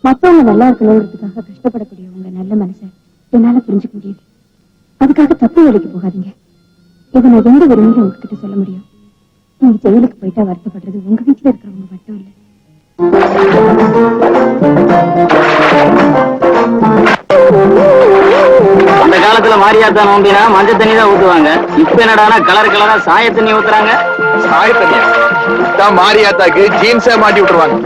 மத்தவங்க நல்லா இருக்கணுங்கிறதுக்காக கஷ்டப்படக்கூடிய உங்க நல்ல மனசை என்னால புரிஞ்சுக்க முடியுது. அதுக்காக தப்பு வேலைக்கு போகாதீங்க. இதை நான் எந்த விரும்பியும் உங்ககிட்ட சொல்ல முடியும். நீங்க ஜெயிலுக்கு போயிட்டா வருத்தப்படுறது உங்க வீட்டுல இருக்கிறவங்க மட்டும் இல்ல. அந்த காலத்துல மாரியாத்தா நோம்பினா மஞ்சள் தண்ணி தான் ஊத்துவாங்க. இப்ப என்னடானா கலர் கலரா சாய தண்ணி ஊத்துறாங்க. சாய தண்ணியா? மாரியாத்தாக்கு ஜீன்ஸே மாட்டி விட்டுருவாங்க.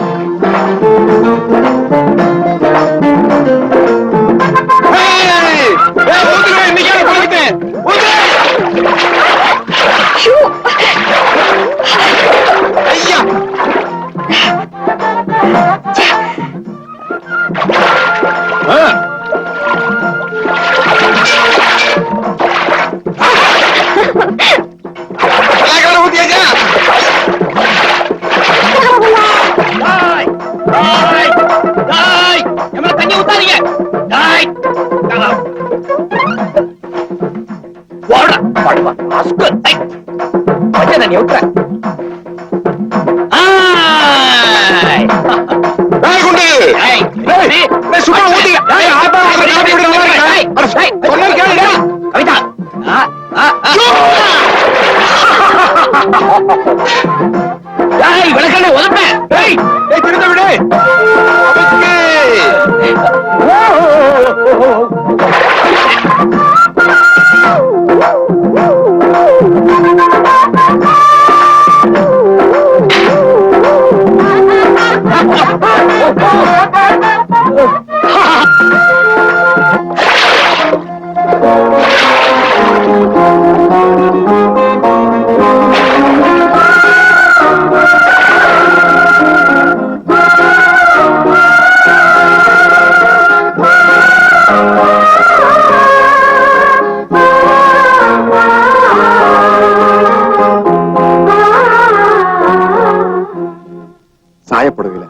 சாயப்படுவில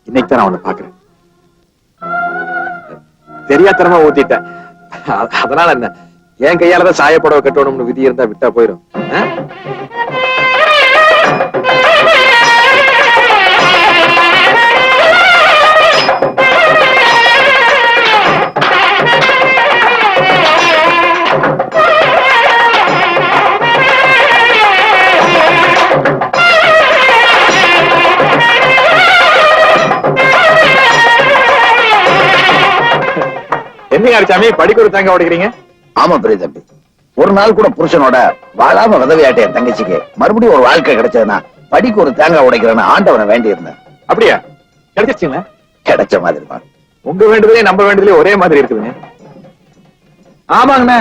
இன்னைக்கு தான் நான் உன்னை பாக்குறேன். தெரியாத்தனமா ஊத்திட்டேன். அதனால என்ன, என் கையாலதான் சாயப்படவை கட்டணும்னு விதி இருந்தா விட்டா போயிடும். என்ன சாமி படிக்க ஒரு தேங்காய் உடைக்கிறீங்க? ஆமா பெரிய தம்பி, ஒரு நாள் கூட புருஷனோட வாழாம விதவையாட்ட என் தங்கச்சிக்கு மறுபடியும் ஒரு வாழ்க்கை கிடைச்சதுன்னா படிக்க ஒரு தேங்காய் உடைக்கிறேன்னு ஆண்டவனை வேண்டி இருந்தேன். அப்படியா? கிடைச்சிருச்சுங்களா? கிடைச்ச மாதிரி தான். உங்க வேண்டுதலே நம்ம வேண்டுதலே ஒரே மாதிரி இருக்குதுங்க. ஆமாங்கண்ணா,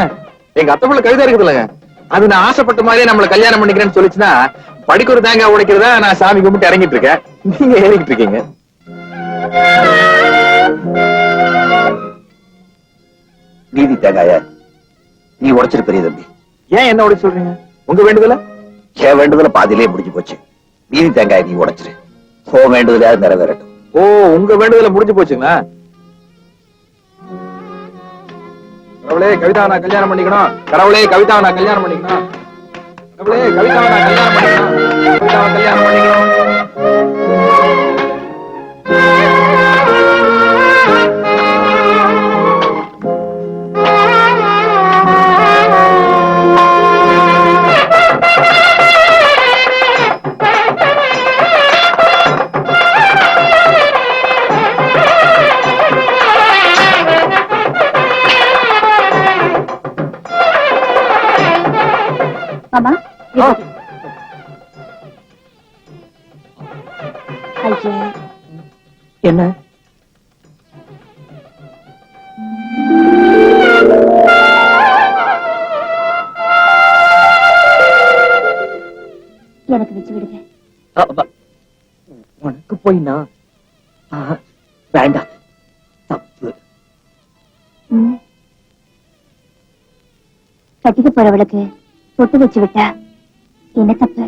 எங்க அத்தை புள்ள கவிதை இருக்குதுல்லங்க, அது நான் ஆசைப்பட்ட மாதிரியே நம்மள கல்யாணம் பண்ணிக்கிறேன்னு சொல்லிச்சுன்னா படிக்க ஒரு தேங்காய் உடைக்கிறதா நான் சாமி கும்பிட்டு இறங்கிட்டு இருக்கேன். நீங்க ஏறிக்கிட்டு இருக்கீங்க. நீதி தேங்காய நீ உடைச்சிரு பெரிய தம்பி. ஏன் என்ன உடைச்சு சொல்றீங்க? உங்க வேண்டுதல? என் வேண்டுதல பாதியிலே முடிஞ்சு போச்சு. நீதி தேங்காய நீ உடைச்சிரு, ஓ வேண்டுதல நிறைவேறட்டும். ஓ, உங்க வேண்டுதல முடிஞ்சு போச்சுங்களா? கடவுளே கவிதா நான் கல்யாணம் பண்ணிக்கணும். கடவுளே கவிதா நான் கல்யாணம் பண்ணிக்கணும். கடவுளே கவிதா நான் கல்யாணம் பண்ணிக்கணும். கவிதாவை கல்யாணம் பண்ணிக்கணும். மாமா என்ன எனக்கு வச்சு விடுங்க. உனக்கு போயினா வேண்டாம், தப்பு. கட்டிக்க போறவளுக்கு பொட்டு வச்சு விட்டா என்ன தப்பு?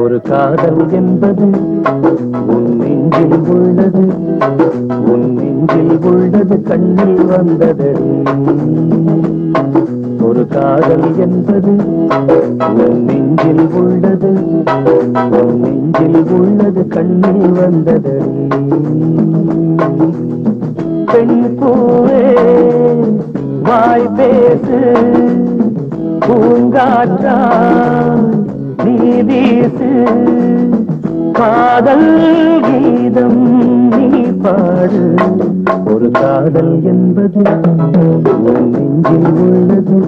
ஒரு காதல் என்பது உன் நெஞ்சில் உள்ளது, உன் நெஞ்சில் உள்ளது கண்ணில் வந்ததடி. ஒரு காதல் என்பது உன் நெஞ்சில் உள்ளது, உன் நெஞ்சில் உள்ளது கண்ணில் வந்ததடி. பெண் பூவே வாய் பேசு, பூங்காற்றாய் நீ வீசு, காதல் கீதம் நீ பாடு. ஒரு காதல் என்பது உன் நெஞ்சில் உள்ளது,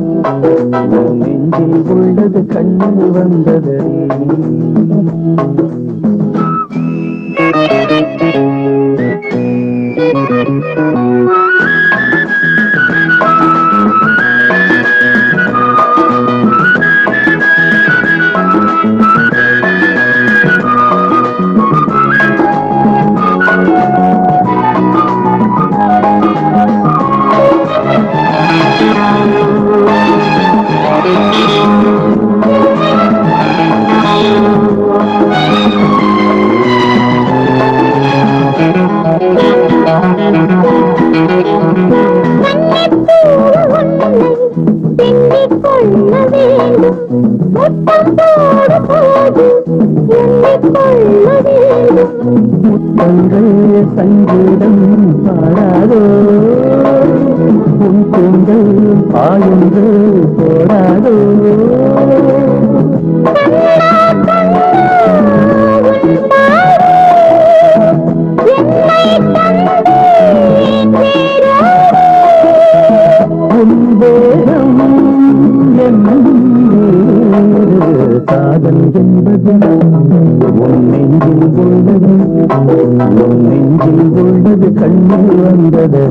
உன் நெஞ்சில் உள்ளது கண்ணில் வந்தது. முத்தங்கள் சங்கீதம் பாடாதோ, உன் கூந்தல் பாயுந்து போடாதோ. உன்பேரம் காதல் என்பது உன் நெஞ்சில் உள்ளது, உன் நெஞ்சில் உள்ளது கண்ணில் வந்தது.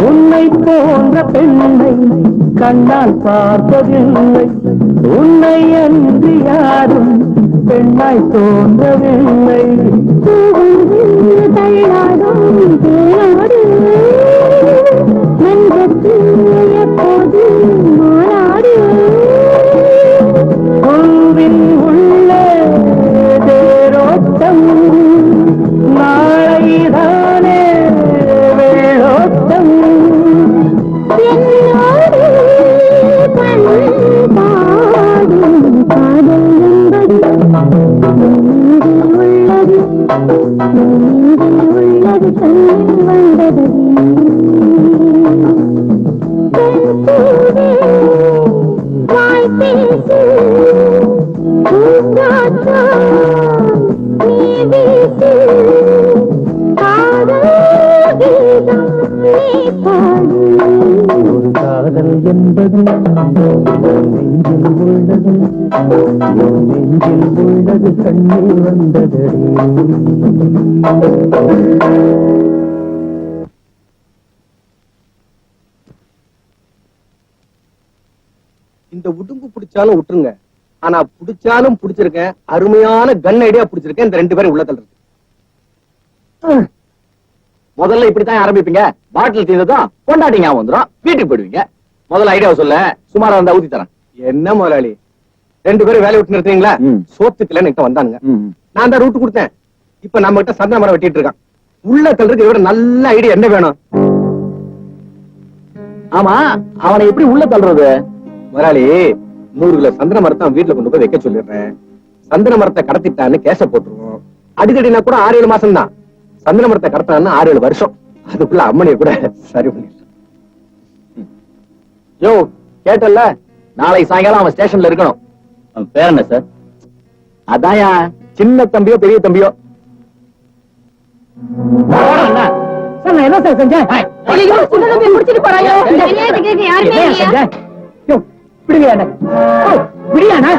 உன்னை போன்ற பெண்ணை கண்ணால் பார்த்ததில்லை, உன்னை அன்றி யாரும் பெண்ணாய் தோன்றவில்லை. பூவில் உள்ள தேரோட்டம் நாளைதானே வெள்ளோட்டம். உள்ளது கண்ணில் வந்தது. வாய் பேசு, நீ வீசு, காதல் கீதம் நீ பாடு. ஒரு காதல் என்பது உன் நெஞ்சில் உள்ளது, உன் நெஞ்சில் உள்ளது கண்ணில் வந்தது. இந்த உடும்பு பிடிச்சாலும் விட்டுருங்க, ஆனா பிடிச்சாலும் பிடிச்சிருக்கேன். அருமையான கன் ஐடியா பிடிச்சிருக்கேன். இந்த 2 பேரும் உள்ளத்துல இருக்கு. முதல்ல இப்படித்தான் ஆரம்பிப்பீங்க. பாட்டில் தீர்ந்ததும் கொண்டாட்டிங்க வந்துடும், வீட்டுக்கு போயிடுவீங்க. முதல்ல ஐடியாவை சொல்ல, சுமாரா இருந்தா ஊத்தி தரேன். என்ன முதலாளி, 2 பேரும் வேலையை விட்டு நிறுத்தீங்களா? சோத்துக்குல என்கிட்ட வந்தானுங்க, நான் தான் ரூட் கொடுத்தேன். இப்ப நம்ம கிட்ட சந்தன மரம் வெட்டிட்டு இருக்கான். உள்ள தள்ளுறதுக்கு இதோட நல்ல ஐடியா என்ன வேணும்? ஆமா, அவனை எப்படி உள்ள தள்ளுறது? முதலாளி, 100 கிலோ சந்தன மரத்தை வீட்டுல கொண்டு போய் வைக்க சொல்லிடுறேன். சந்தன மரத்தை கடத்திட்டான்னு கேச போட்டுருவோம். அடிக்கடினா கூட 6-7 மாசம் தான். சந்தன மரத்தை கடத்தான்னு 6-7 வருஷம். அதுக்குள்ள அம்மனிய கூட சரி பண்ணிடலாம். யோ கேட்டல்ல, நாளைக்கு சாயங்காலம் அவன் ஸ்டேஷன்ல இருக்கணும். அவன் பேர் என்ன சார்? அதான்யா, சின்ன தம்பியோ பெரிய தம்பியோ. சார் நான் என்ன சார் செஞ்சேன்? ஐயோ, சின்ன தம்பி முடிச்சிட்டு போறாயோ. விளையாட்டு கேட்க யாருமே என்ன இல்லையா? செஞ்சேன்? யோ, விடுங்க என்ன? ஓ, விடியாண்ணா?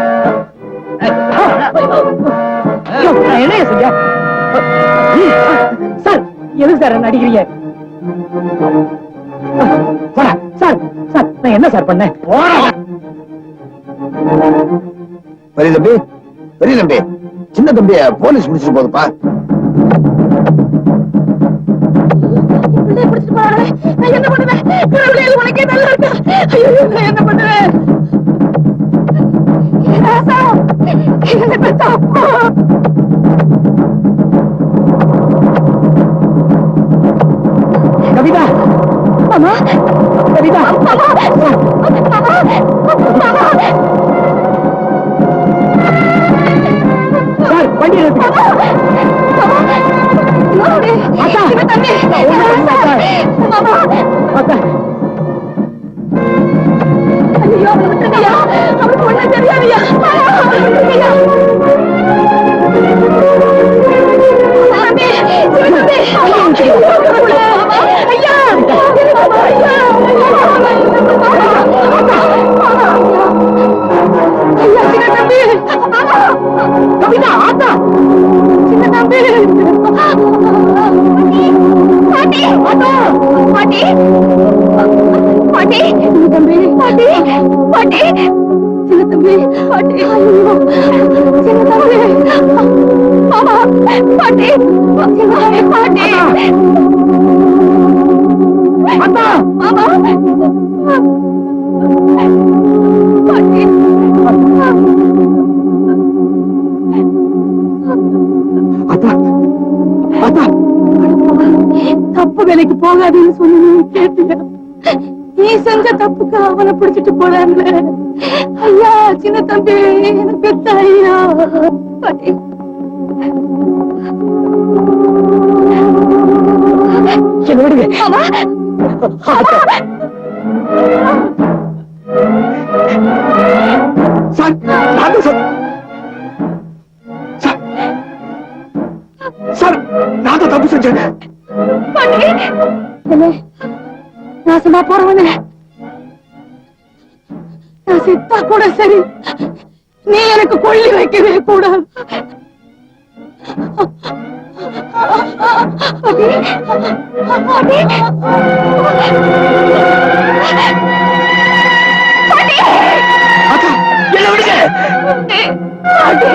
யோ, நான் என்ன செஞ்சேன்? சார் எதுக்கு சார் என்ன அடிக்கிறீங்க? போடா. சார் சார் நான் என்ன சார் பண்ணேன்? பெரிய தம்பி, பெரிய தம்பி, சின்ன தம்பிய போலீஸ் முடிச்சிட்டு போகுதுப்பா. பிள்ளைய பிடிச்சிட்டு போறாங்களே, நான் என்ன பண்ணுவேன்? கடவுளே, இது உனக்கே நல்லா இருக்கா? ஐயோ, நான் என்ன பண்ணுவேன்? என் ராசா, என்னை பெத்த அப்பா. கவிதா, மாமா, கவிதா, மாமா, மாமா, மாமா. சார் வண்டி நிறுத்து. அக்கா. அக்கா, ஐயோ, அவனை விட்டுருங்கய்யா. அவனுக்கு ஒண்ணும் தெரியாதுய்யா. அவனை விட்டுருங்கய்யா. சாமி, சிவனே, ஐயோ, கடவுளே. ஐயா, மாமா, ஐயா, ஐயா, சின்ன தம்பி. கவிதா, ஆத்தா. சின்ன தம்பி. பாட்டி, பாட்டி, பாட்டி, சின்ன தம்பி, பாட்டி, பாட்டி, சின்ன தம்பி, பாட்டி, ஐயோ, சின்ன தம்பி, மாமா, பாட்டி, பாட்டி, அத்தா. மாமா, பாட்டி. அத்தா, அத்தா. தப்பு வேலைக்கு போகாதுன்னு சொன்ன கேட்டியா? நீ செஞ்ச தப்புக்கு அவனை பிடிச்சிட்டு போறான்ல. ஐயா, சின்ன தம்பி, என்ன பெத்த ஐயா. பாட்டி, என்ன விடுங்க. மாமா, சார், நான் தான் சார். சார், சார், நான் தான் தப்பு செஞ்சேன். பாட்டி, என்ன நாசமா போறவனே, நான் செத்தா கூட சரி, நீ எனக்கு கொள்ளி வைக்கவே கூடாது. பாட்டி, பாட்டி, பாட்டி, அக்கா, என்ன விடுங்க. பாட்டி.